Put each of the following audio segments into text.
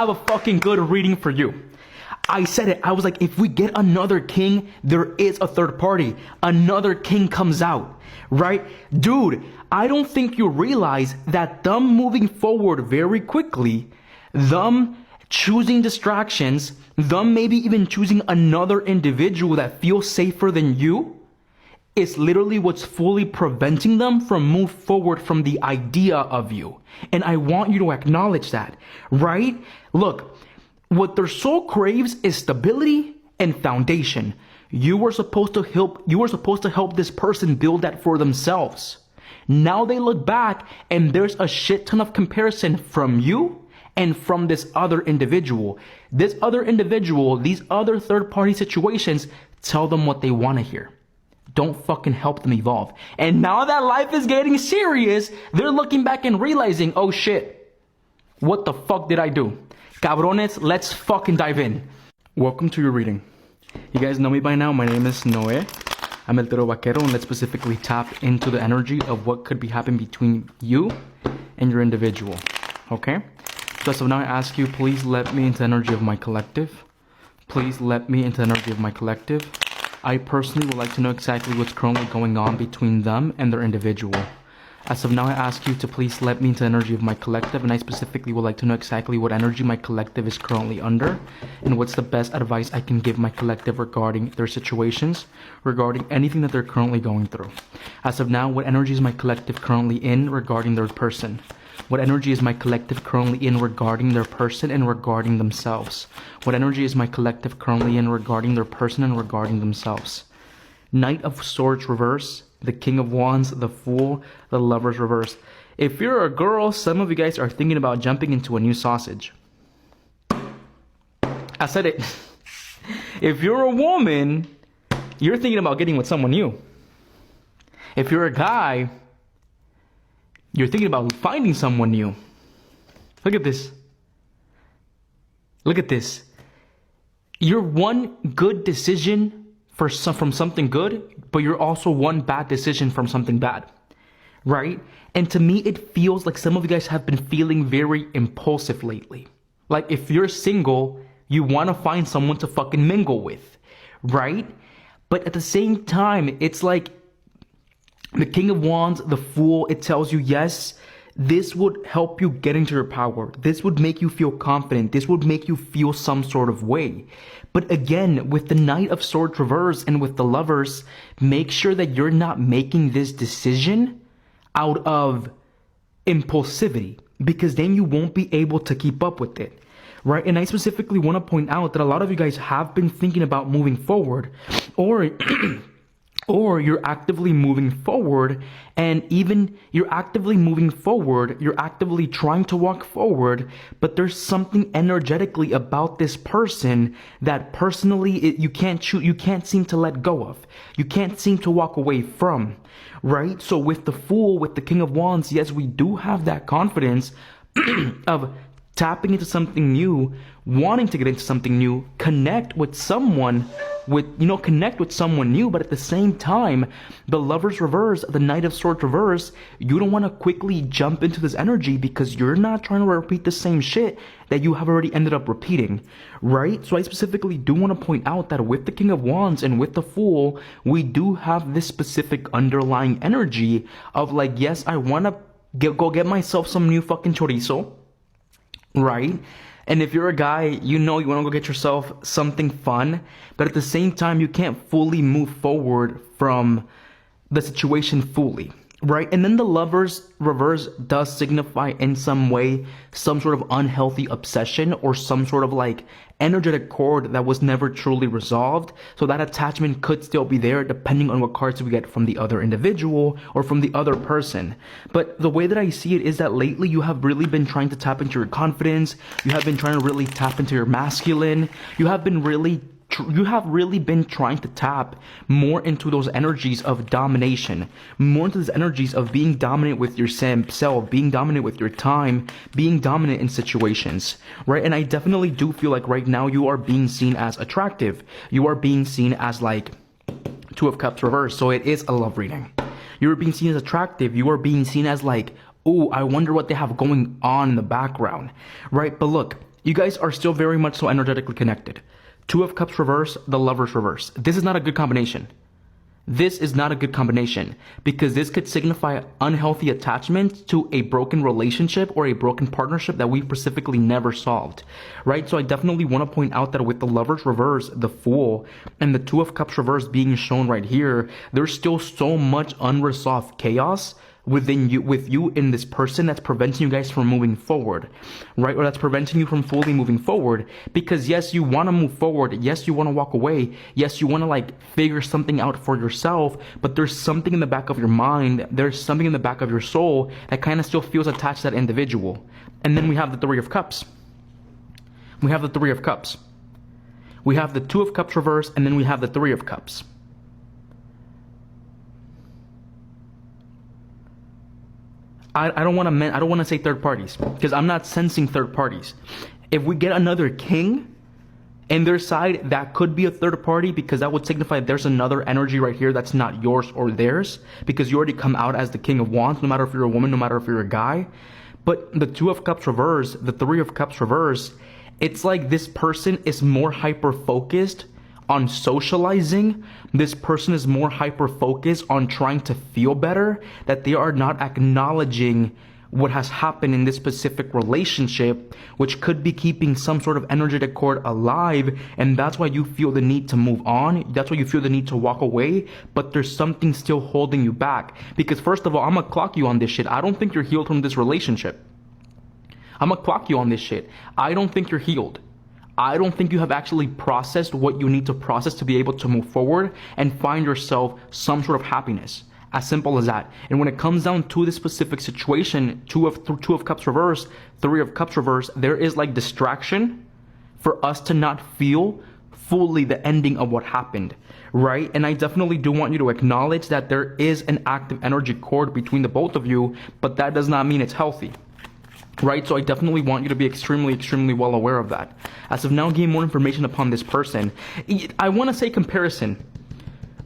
have a fucking good reading for you. I said it. I was like, if we get another king, there is a third party. Another king comes out, right? Dude, I don't think you realize that them moving forward very quickly, them choosing distractions, them maybe even choosing another individual that feels safer than you, is literally what's fully preventing them from move forward from the idea of you. And I want you to acknowledge that, right? Look, what their soul craves is stability and foundation. You were supposed to help this person build that for themselves. Now they look back and there's a shit ton of comparison from you and from this other individual. This other individual, these other third party situations, tell them what they want to hear. Don't fucking help them evolve. And now that life is getting serious, they're looking back and realizing, oh shit, what the fuck did I do? Cabrones, let's fucking dive in. Welcome to your reading. You guys know me by now. My name is Noé. I'm El Vaquero, and let's specifically tap into the energy of what could be happening between you and your individual. Okay? So now I ask you, please let me into the energy of my collective. Please let me into the energy of my collective. I personally would like to know exactly what's currently going on between them and their individual. As of now, I ask you to please let me into the energy of my collective, and I specifically would like to know exactly what energy my collective is currently under, and what's the best advice I can give my collective regarding their situations, regarding anything that they're currently going through. As of now, what energy is my collective currently in regarding their person? What energy is my collective currently in regarding their person and regarding themselves? What energy is my collective currently in regarding their person and regarding themselves? Knight of Swords reverse, the King of Wands, the Fool, the Lovers reverse. If you're a girl, some of you guys are thinking about jumping into a new sausage. I said it. If you're a woman, you're thinking about getting with someone new. If you're a guy, you're thinking about finding someone new. Look at this. Look at this. You're one good decision from something good, but you're also one bad decision from something bad, right? And to me, it feels like some of you guys have been feeling very impulsive lately. Like if you're single, you want to find someone to fucking mingle with, right? But at the same time, it's like the King of Wands, the Fool, it tells you, yes, this would help you get into your power. This would make you feel confident. This would make you feel some sort of way. But again, with the Knight of Swords reverse and with the Lovers, make sure that you're not making this decision out of impulsivity, because then you won't be able to keep up with it, right? And I specifically want to point out that a lot of you guys have been thinking about moving forward, or you're actively moving forward, and even you're actively moving forward, you're actively trying to walk forward, but there's something energetically about this person that personally you can't seem to let go of. You can't seem to walk away from, right? So with the Fool, with the King of Wands, yes, we do have that confidence of tapping into something new, wanting to get into something new, connect with someone new, but at the same time, the Lovers reverse, the Knight of Swords reverse, you don't want to quickly jump into this energy because you're not trying to repeat the same shit that you have already ended up repeating, right? So I specifically do want to point out that with the King of Wands and with the Fool, we do have this specific underlying energy of like, yes, I want to go get myself some new fucking chorizo, right? And if you're a guy, you want to go get yourself something fun, but at the same time, you can't fully move forward from the situation fully, right? And then the Lovers reverse does signify in some way some sort of unhealthy obsession or some sort of like energetic cord that was never truly resolved. So that attachment could still be there depending on what cards we get from the other individual or from the other person. But the way that I see it is that lately you have really been trying to tap into your confidence. You have been trying to really tap into your masculine. You have really been trying to tap more into those energies of domination, more into those energies of being dominant with your self, being dominant with your time, being dominant in situations, right? And I definitely do feel like right now you are being seen as attractive. You are being seen as like Two of Cups reversed. So it is a love reading. You're being seen as attractive. You are being seen as like, oh, I wonder what they have going on in the background, right? But look, You guys are still very much so energetically connected. Two of Cups reverse, the Lovers reverse. This is not a good combination. This is not a good combination because this could signify unhealthy attachment to a broken relationship or a broken partnership that we specifically never solved, right? So I definitely want to point out that with the Lovers reverse, the Fool, and the Two of Cups reverse being shown right here, there's still so much unresolved chaos within you, with you in this person, that's preventing you guys from moving forward, right? Or that's preventing you from fully moving forward, because yes, you want to move forward, yes, you want to walk away, yes, you want to like figure something out for yourself, but there's something in the back of your mind, there's something in the back of your soul that kind of still feels attached to that individual. And then we have the Three of Cups. We have the Three of Cups. We have the Two of Cups reverse, and then we have the Three of Cups. I don't want to say third parties because I'm not sensing third parties. If we get another king in their side, that could be a third party because that would signify there's another energy right here that's not yours or theirs because you already come out as the King of Wands, no matter if you're a woman, no matter if you're a guy. But the Two of Cups reverse, the Three of Cups reverse, it's like this person is more hyper focused on socializing. This person is more hyper focused on trying to feel better, that they are not acknowledging what has happened in this specific relationship, which could be keeping some sort of energetic cord alive. And that's why you feel the need to move on. That's why you feel the need to walk away. But there's something still holding you back. Because first of all, I'm gonna clock you on this shit. I don't think you're healed from this relationship. I'm gonna clock you on this shit. I don't think you're healed. I don't think you have actually processed what you need to process to be able to move forward and find yourself some sort of happiness. As simple as that. And when it comes down to this specific situation, two of Cups reverse, Three of Cups reverse, there is like distraction for us to not feel fully the ending of what happened, right? And I definitely do want you to acknowledge that there is an active energy cord between the both of you, but that does not mean it's healthy. Right, so I definitely want you to be extremely, extremely well aware of that. As of now, gain more information upon this person. I want to say comparison.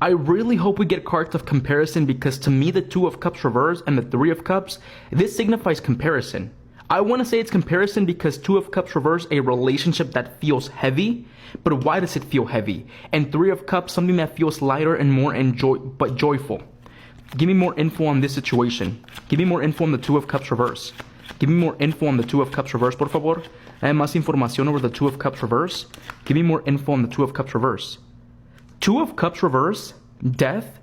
I really hope we get cards of comparison because to me, the Two of Cups reverse and the Three of Cups, this signifies comparison. I want to say it's comparison because Two of Cups reverse, a relationship that feels heavy, but why does it feel heavy? And Three of Cups, something that feels lighter and more but joyful. Give me more info on this situation. Give me more info on the Two of Cups reverse. Give me more info on the Two of Cups reverse, por favor. Hay más información over the Two of Cups reverse. Give me more info on the Two of Cups reverse. Two of Cups reverse, death,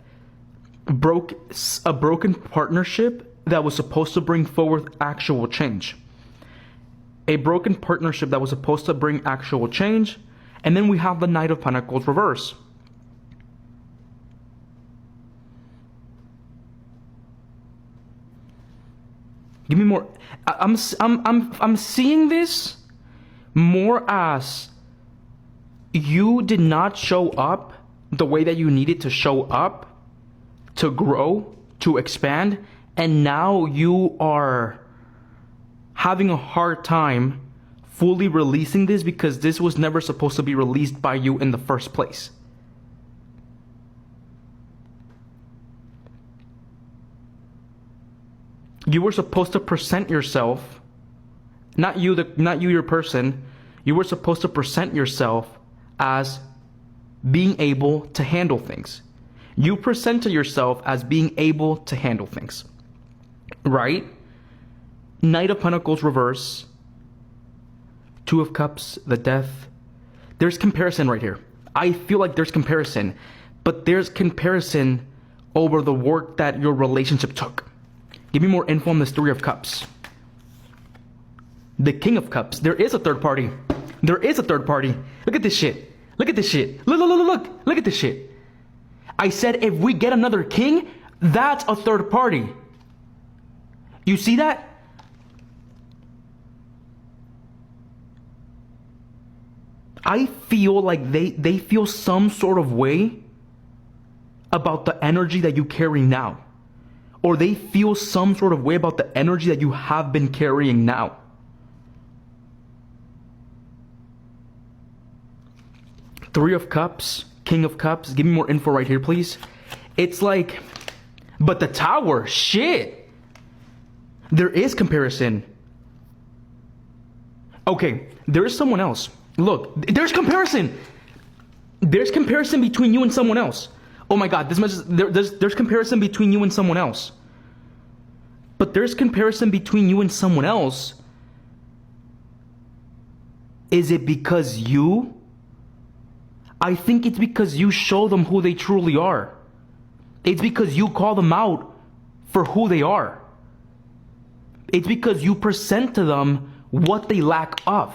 a broken partnership that was supposed to bring forward actual change. A broken partnership that was supposed to bring actual change. And then we have the Knight of Pentacles reverse. Give me more. I'm seeing this more as you did not show up the way that you needed to show up to grow, to expand, and now you are having a hard time fully releasing this because this was never supposed to be released by you in the first place. You were supposed to present yourself, not you your person. You were supposed to present yourself as being able to handle things. You presented yourself as being able to handle things, right? Knight of Pentacles reverse, Two of Cups, the Death. There's comparison right here. I feel like there's comparison, but there's comparison over the work that your relationship took. Give me more info on this Three of Cups. The King of Cups. There is a third party. There is a third party. Look at this shit. Look at this shit. Look at this shit. I said if we get another king, that's a third party. You see that? I feel like they feel some sort of way about the energy that you carry now. Or they feel some sort of way about the energy that you have been carrying now. Three of Cups, King of Cups. Give me more info right here, please. It's like, but the Tower, shit. There is comparison. Okay, there's someone else. Look, there's comparison. There's comparison between you and someone else. Oh my God, there's comparison between you and someone else. But there's comparison between you and someone else. Is it because you? I think it's because you show them who they truly are. It's because you call them out for who they are. It's because you present to them what they lack of.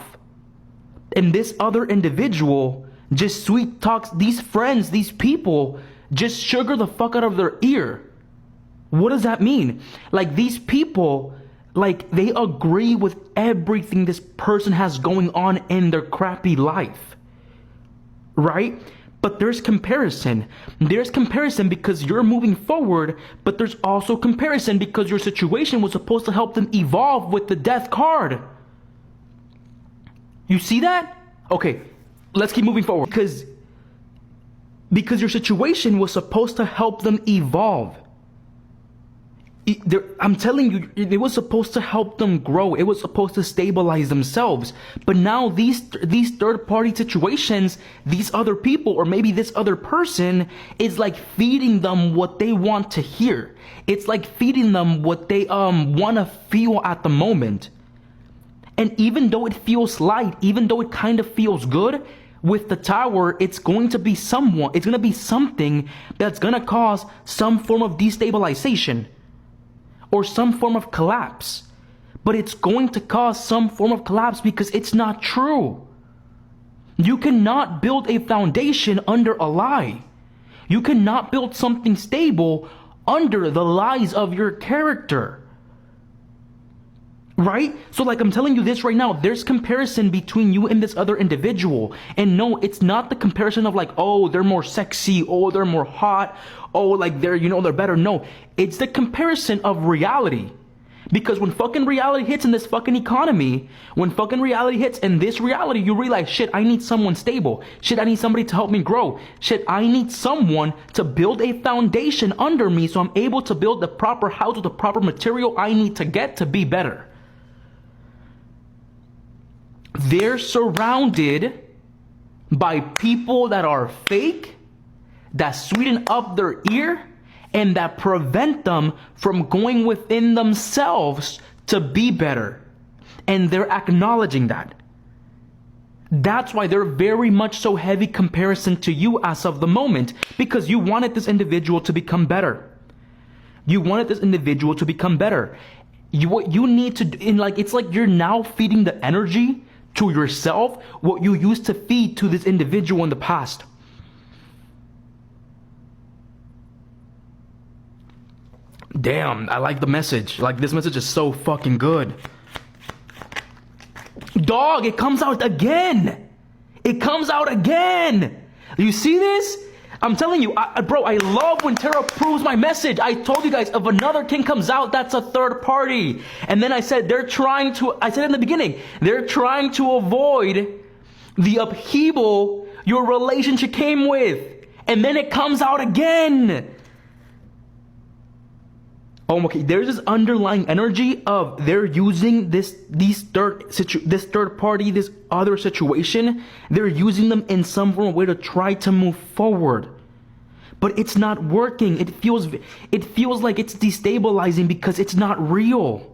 And this other individual just sweet talks these friends, these people, just sugar the fuck out of their ear. What does that mean? Like, these people, like, they agree with everything this person has going on in their crappy life. Right? But there's comparison. There's comparison because you're moving forward, but there's also comparison because your situation was supposed to help them evolve with the death card. You see that? Okay, let's keep moving forward. Because your situation was supposed to help them evolve. I'm telling you, it was supposed to help them grow. It was supposed to stabilize themselves. But now these third-party situations, these other people, or maybe this other person, is like feeding them what they want to hear. It's like feeding them what they want to feel at the moment. And even though it feels light, even though it kind of feels good, with the tower, it's going to be something that's going to cause some form of destabilization or some form of collapse. But it's going to cause some form of collapse because it's not true. You cannot build a foundation under a lie. You cannot build something stable under the lies of your character. Right? So like I'm telling you this right now, there's comparison between you and this other individual. And no, it's not the comparison of like, oh, they're more sexy, oh, they're more hot, oh, like they're better. No, it's the comparison of reality. Because when fucking reality hits in this fucking economy, when fucking reality hits in this reality, you realize, shit, I need someone stable. Shit, I need somebody to help me grow. Shit, I need someone to build a foundation under me so I'm able to build the proper house with the proper material I need to get to be better. They're surrounded by people that are fake, that sweeten up their ear, and that prevent them from going within themselves to be better. And they're acknowledging that. That's why they're very much so heavy comparison to you as of the moment, because you wanted this individual to become better. You wanted this individual to become better. What you need to do, it's like you're now feeding the energy to yourself what you used to feed to this individual in the past. Damn, I like the message. Like, this message is so fucking good. Dog, it comes out again. It comes out again. You see this? I'm telling you, bro, I love when Tarot proves my message. I told you guys, if another king comes out, that's a third party. And then I said, I said in the beginning, they're trying to avoid the upheaval your relationship came with. And then it comes out again. Oh, okay. There's this underlying energy of they're using this third party, this other situation. They're using them in some form of way to try to move forward, but it's not working. It feels like it's destabilizing because it's not real.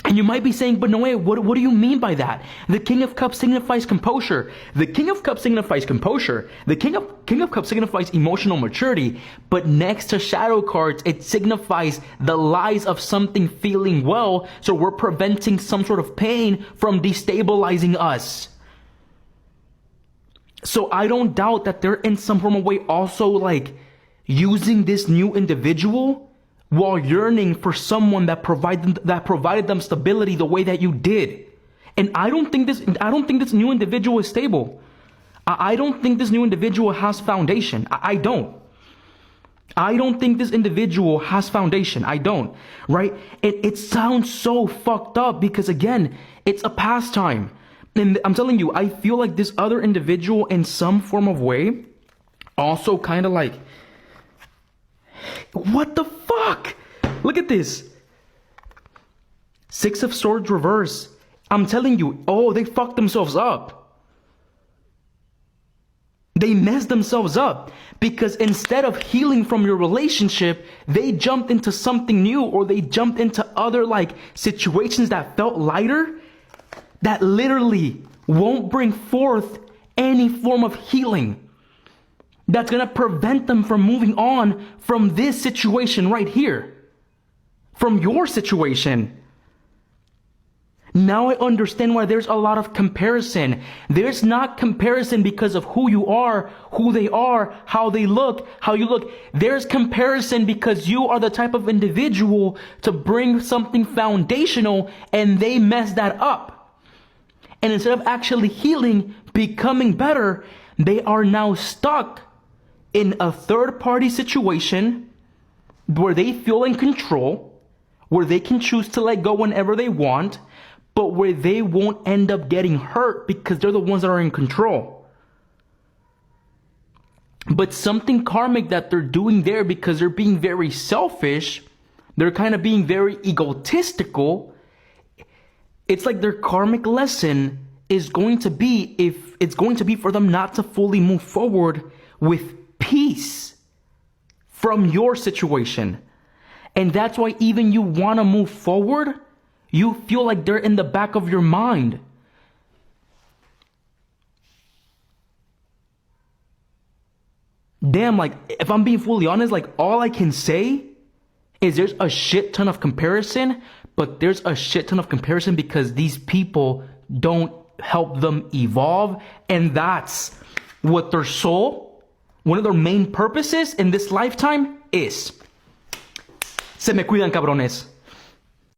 And you might be saying, but no way, what do you mean by that? The King of Cups signifies composure. The King of Cups signifies composure. The King of Cups signifies emotional maturity. But next to shadow cards, it signifies the lies of something feeling well. So we're preventing some sort of pain from destabilizing us. So I don't doubt that they're in some form of way also like using this new individual while yearning for someone that provided them stability the way that you did. And I don't think this new individual is stable. I don't think this new individual has foundation. I don't think this individual has foundation. I don't, right? It sounds so fucked up because again, it's a pastime. And I'm telling you, I feel like this other individual in some form of way also kind of like, what the fuck? Look at this. Six of Swords reverse. I'm telling you, oh, they fucked themselves up. They messed themselves up because instead of healing from your relationship, they jumped into something new, or they jumped into other like situations that felt lighter, that literally won't bring forth any form of healing. That's going to prevent them from moving on from this situation right here, from your situation. Now I understand why there's a lot of comparison. There's not comparison because of who you are, who they are, how they look, how you look. There's comparison because you are the type of individual to bring something foundational, and they mess that up. And instead of actually healing, becoming better, they are now stuck in a third-party situation where they feel in control, where they can choose to let go whenever they want, but where they won't end up getting hurt because they're the ones that are in control. But something karmic that they're doing there, because they're being very selfish, they're kind of being very egotistical, it's like their karmic lesson is going to be, if it's going to be for them not to fully move forward with peace from your situation. And that's why even you want to move forward, you feel like they're in the back of your mind. Damn, like, if I'm being fully honest, like, all I can say is there's a shit ton of comparison, but there's a shit ton of comparison because these people don't help them evolve, and that's what their soul, one of their main purposes in this lifetime is. Se me cuidan, cabrones.